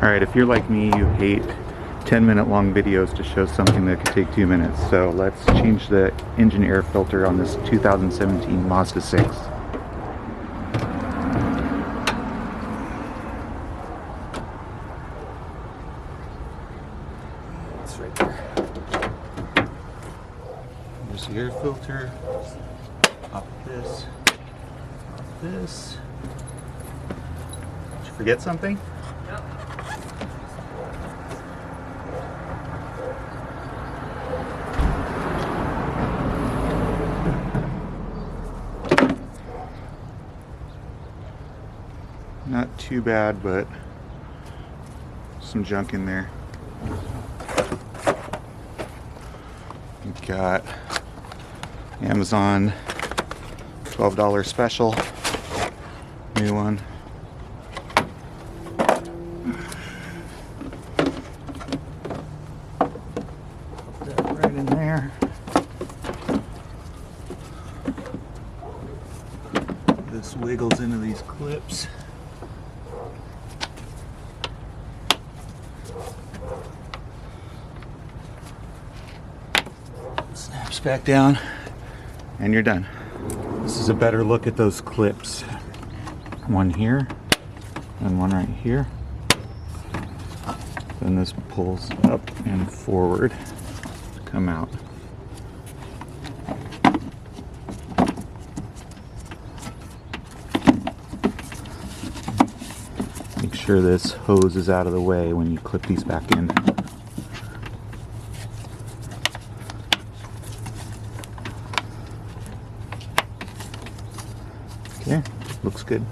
Alright, if you're like me, you hate 10-minute long videos to show something that could take 2 minutes. So let's change the engine air filter on this 2017 Mazda 6. It's right there. There's the air filter. Off this. Off this. Did you forget something? Yep. Not too bad, but some junk in there. We've got Amazon $12 special, new one. Put that right in there. This wiggles into these clips. Snaps back down, and you're done. This is a better look at those clips. One here, and one right here. Then this pulls up and forward to come out. Make sure this hose is out of the way when you clip these back in. Okay, looks good.